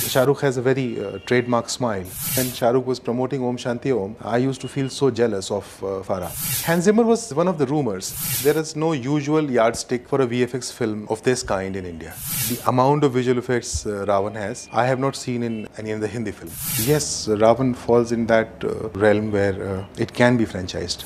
Shah Rukh has a very trademark smile. When Shah Rukh was promoting Om Shanti Om, I used to feel so jealous of Farah. Hans Zimmer was one of the rumors. There is no usual yardstick for a VFX film of this kind in India. The amount of visual effects Ravan has, I have not seen in any of the Hindi film. Yes, Ravan falls in that realm where it can be franchised.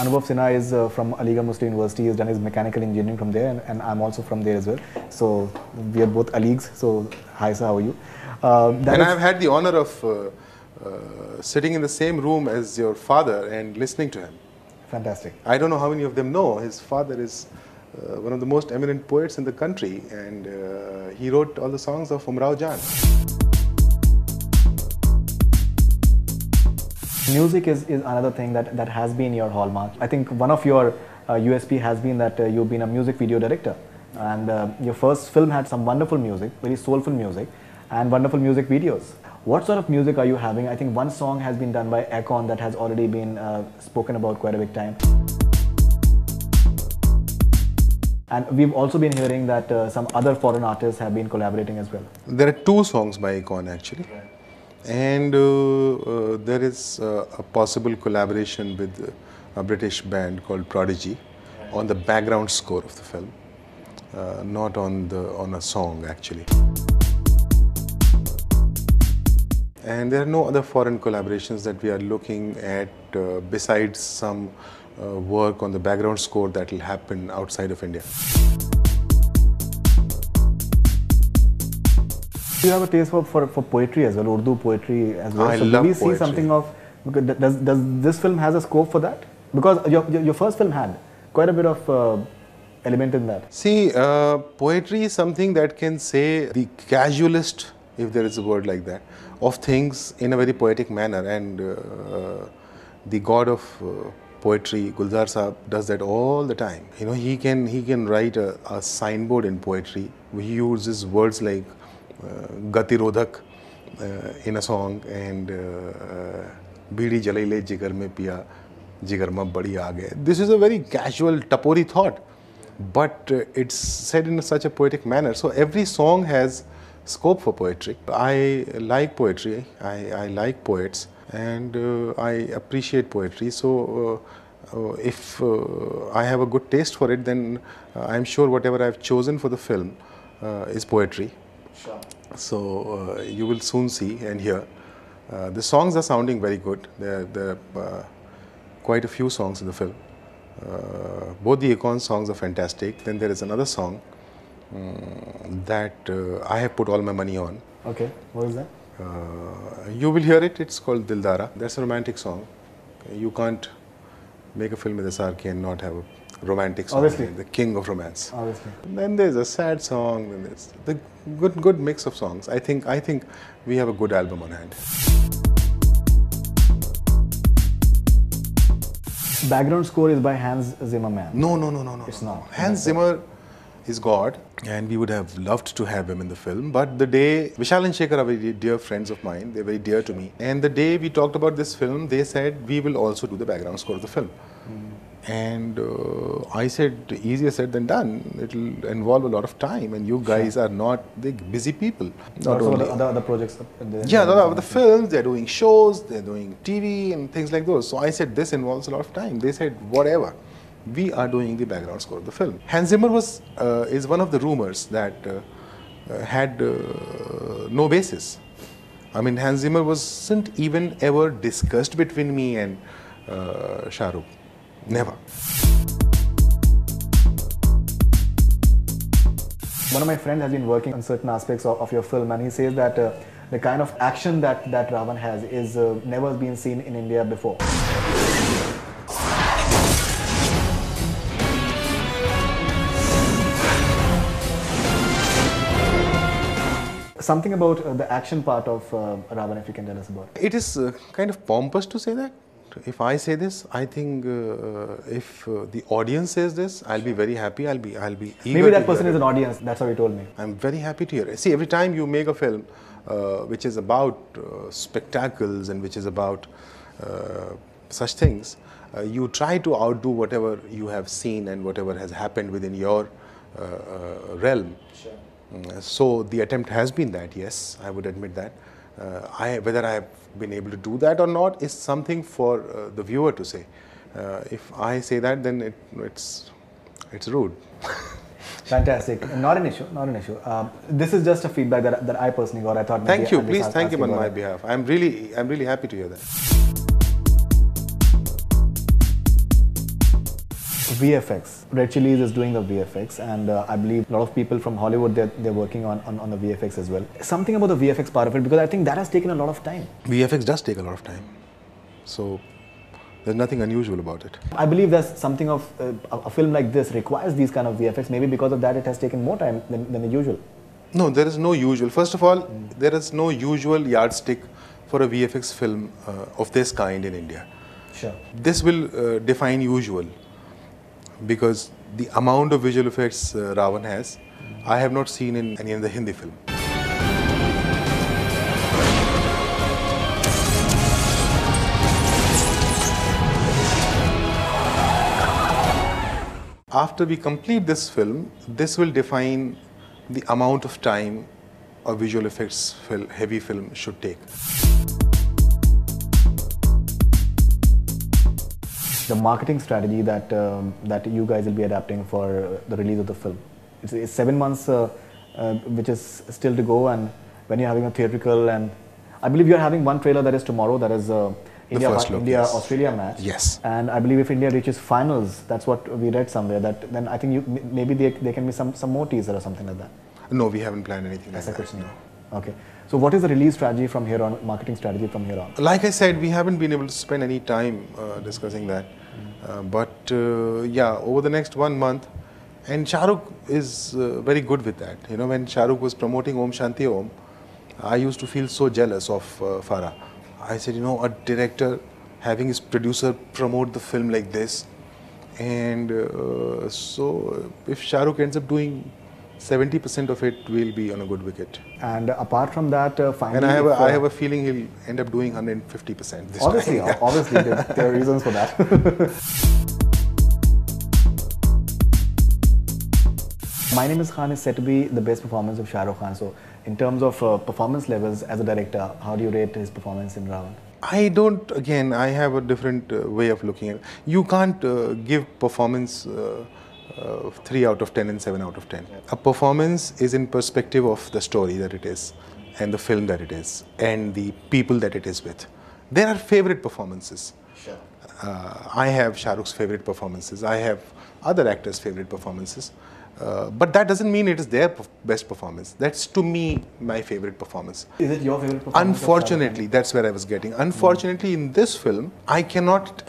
Anubhav Sinha is from Aligarh Muslim University. He's done his mechanical engineering from there, and I'm also from there as well. So we are both Aligs. So hi sir, how are you? And I've had the honor of sitting in the same room as your father and listening to him. Fantastic. I don't know how many of them know. His father is one of the most eminent poets in the country, and he wrote all the songs of Umrao Jan. Music is another thing that has been your hallmark. I think one of your USP has been that you've been a music video director, and your first film had some wonderful music, very soulful music, and wonderful music videos. What sort of music are you having? I think one song has been done by Akon that has already been spoken about quite a big time. And we've also been hearing that some other foreign artists have been collaborating as well. There are two songs by Akon actually. And there is a possible collaboration with a British band called Prodigy on the background score of the film, not on a song actually. And there are no other foreign collaborations that we are looking at besides some work on the background score that will happen outside of India. You have a taste for poetry as well, Urdu poetry as well. I so love do we see poetry. something of, does this film has a scope for that? Because your first film had quite a bit of element in that. See, poetry is something that can say the casualist, if there is a word like that, of things in a very poetic manner, and the god of poetry, Gulzar Saab, does that all the time. You know, he can write a signboard in poetry. He uses words like Gati Rodhak in a song, and Bidi Jalaile Jigar mein piya, Jigar mein badi aage. This is a very casual tapori thought, but it's said in such a poetic manner. So every song has scope for poetry. I like poetry, I like poets, and I appreciate poetry. So if I have a good taste for it, then I'm sure whatever I've chosen for the film is poetry. Sure. So you will soon see and hear. The songs are sounding very good. There are quite a few songs in the film. Both the Akon songs are fantastic. Then there is another song that I have put all my money on. Okay, what is that? You will hear it. It's called Dildara. That's a romantic song. You can't make a film with SRK and not have a romantic song. Obviously. The king of romance. Obviously. Then there's a sad song. Then there's the good mix of songs. I think we have a good album on hand. Background score is by Hans Zimmer, man. No. It's not. Hans Zimmer is God, and we would have loved to have him in the film. But the day Vishal and Shekhar are very dear friends of mine, they're very dear to me. And the day we talked about this film, they said we will also do the background score of the film. And I said, easier said than done. It'll involve a lot of time, and you guys are not big busy people. Not Also only other projects. yeah, the films, they're doing shows, they're doing TV and things like those. So I said, this involves a lot of time. They said, whatever. We are doing the background score of the film. Hans Zimmer is one of the rumors that had no basis. I mean, Hans Zimmer wasn't even ever discussed between me and Shah Rukh. Never. One of my friends has been working on certain aspects of your film, and he says that the kind of action that Ravan has is never been seen in India before. Something about the action part of Ravan, if you can tell us about it. It is kind of pompous to say that. If I say this, I think if the audience says this, I'll be very happy. I'll be eager. Maybe that person is an audience. That's how he told me. I'm very happy to hear it. See, every time you make a film which is about spectacles and which is about such things, you try to outdo whatever you have seen and whatever has happened within your realm. Sure. So the attempt has been that, yes, I would admit that. Whether I have been able to do that or not is something for the viewer to say. If I say that, then it's rude. Fantastic. Not an issue. Not an issue. This is just a feedback that I personally got. I thought. Thank you. Please ask thank him you on about my it. behalf. I'm really happy to hear that. VFX. Red Chillies is doing the VFX, and I believe a lot of people from Hollywood they're working on the VFX as well. Something about the VFX part of it, because I think that has taken a lot of time. VFX does take a lot of time, so there's nothing unusual about it. I believe there's something of a film like this requires these kind of VFX. Maybe because of that, it has taken more time than the usual. No, there is no usual. First of all, there is no usual yardstick for a VFX film of this kind in India. Sure. This will define usual, because the amount of visual effects Ravan has, I have not seen in any other Hindi film. After we complete this film, this will define the amount of time a visual effects heavy film should take. The marketing strategy that that you guys will be adapting for the release of the film. It's 7 months, which is still to go, and when you're having a theatrical, and I believe you're having one trailer that is tomorrow, that is India-Australia match. Yes. And I believe if India reaches finals, that's what we read somewhere, that then I think maybe there can be some more teaser or something like that. No, we haven't planned anything like that. Question. No. Okay. So what is the release strategy from here on, marketing strategy from here on? Like I said, we haven't been able to spend any time discussing that. But yeah, over the next 1 month, and Shah Rukh is very good with that. You know, when Shah Rukh was promoting Om Shanti Om, I used to feel so jealous of Farah. I said, you know, a director having his producer promote the film like this, and so if Shah Rukh ends up doing 70% of it, will be on a good wicket. And apart from that, finally... And I have a feeling he'll end up doing 150% this obviously, time. Obviously, there are reasons for that. My Name is Khan is said to be the best performance of Shah Rukh Khan. So, in terms of performance levels as a director, how do you rate his performance in Ravan? I don't, again, I have a different way of looking at it. You can't give performance 3 out of 10 and 7 out of 10. Yeah. A performance is in perspective of the story that it is, and the film that it is, and the people that it is with. There are favorite performances. Sure. I have Shah Rukh's favorite performances. I have other actors' favorite performances. But that doesn't mean it is their best performance. That's, to me, my favorite performance. Is it your favorite performance? Unfortunately, that's where I was getting. Unfortunately, in this film, I cannot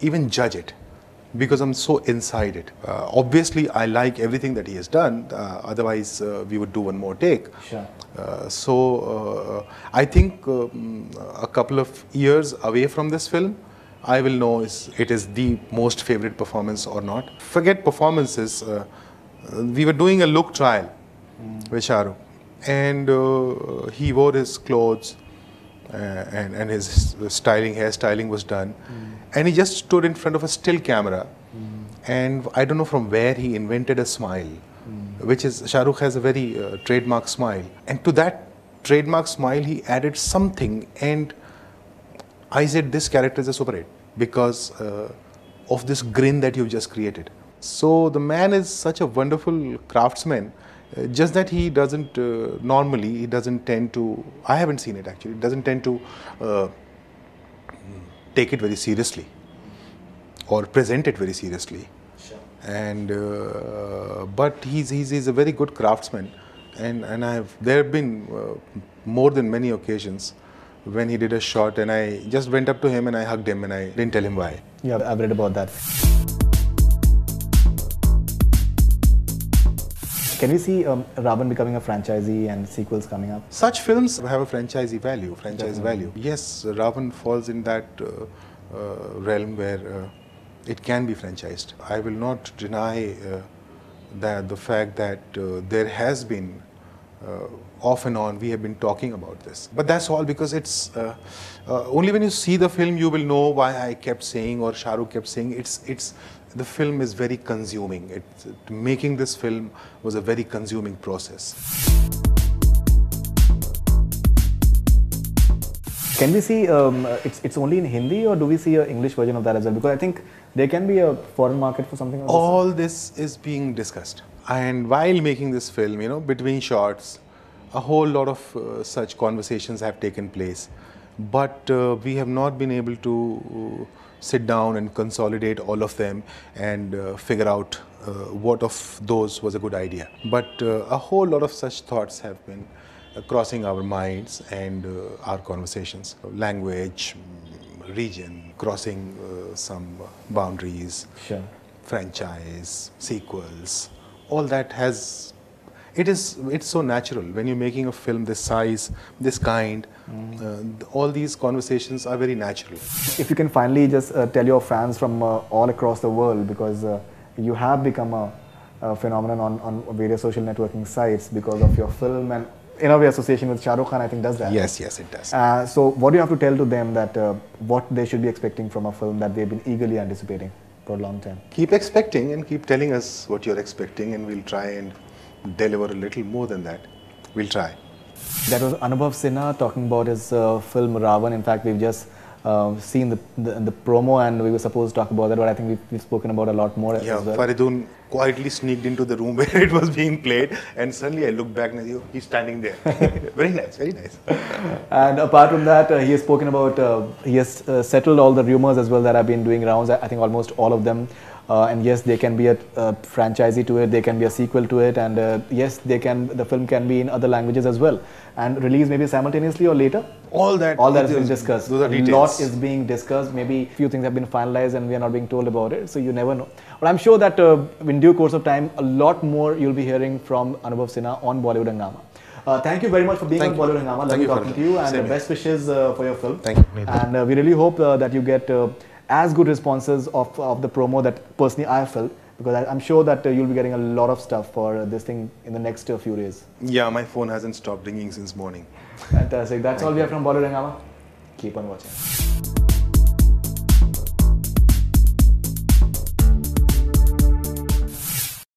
even judge it, because I'm so inside it. Obviously, I like everything that he has done. Otherwise, we would do one more take. Sure. So I think a couple of years away from this film, I will know it is the most favorite performance or not. Forget performances. We were doing a look trial with Shah Rukh, and he wore his clothes and his hairstyling was done. And he just stood in front of a still camera, and I don't know from where he invented a smile, which is, Shah Rukh has a very trademark smile, and to that trademark smile he added something, and I said, this character is a Super 8 because of this grin that you've just created. So the man is such a wonderful craftsman, just that he doesn't normally, he doesn't tend to, I haven't seen it actually, doesn't tend to take it very seriously or present it very seriously. Sure. And but he's a very good craftsman, and there have been more than many occasions when he did a shot and I just went up to him and I hugged him and I didn't tell him why. Yeah, I've read about that. Can we see Ravan becoming a franchisee and sequels coming up? Such films have a franchise value. Yes, Ravan falls in that realm where it can be franchised. I will not deny the fact that there has been off and on we have been talking about this. But that's all because it's only when you see the film you will know why I kept saying, or Shah Rukh kept saying, it's the film is very consuming. Making this film was a very consuming process. Can we see it's only in Hindi, or do we see an English version of that as well? Because I think there can be a foreign market for something like All this is being discussed. And while making this film, you know, between shots, a whole lot of such conversations have taken place. But we have not been able to sit down and consolidate all of them and figure out what of those was a good idea. But a whole lot of such thoughts have been crossing our minds and our conversations. Language, region, crossing some boundaries, Sure. franchise, sequels, all that has, it's so natural when you're making a film this size, this kind. All these conversations are very natural. If you can finally just tell your fans from all across the world, because you have become a phenomenon on various social networking sites because of your film, and in a way association with Shah Rukh Khan I think does that. Yes, yes, it does. So what do you have to tell to them that what they should be expecting from a film that they've been eagerly anticipating for a long time? Keep expecting and keep telling us what you're expecting, and we'll try and deliver a little more than that. We'll try. That was Anubhav Sinha talking about his film Ravan. In fact, we've just seen the promo, and we were supposed to talk about that, but I think we've spoken about a lot more as well. Faridun quietly sneaked into the room where it was being played, and suddenly I looked back and he's standing there. Very nice, very nice. And apart from that, he has spoken about, he has settled all the rumors as well that have been doing rounds, I think almost all of them. And yes, there can be a franchisee to it, there can be a sequel to it, and yes, the film can be in other languages as well, and released maybe simultaneously or later. All that has been discussed. Those are details. A lot is being discussed. Maybe few things have been finalized and we are not being told about it, so you never know. But I'm sure that in due course of time, a lot more you'll be hearing from Anubhav Sinha on Bollywood Hungama. Thank you very much for being on Bollywood Hungama. Lovely talking to you, and best wishes for your film. Thank you. And we really hope that you get as good responses of the promo that personally I felt, because I'm sure that you'll be getting a lot of stuff for this thing in the next few days. Yeah, my phone hasn't stopped ringing since morning. Fantastic. That's all we have from Bollywood Hungama. Keep on watching.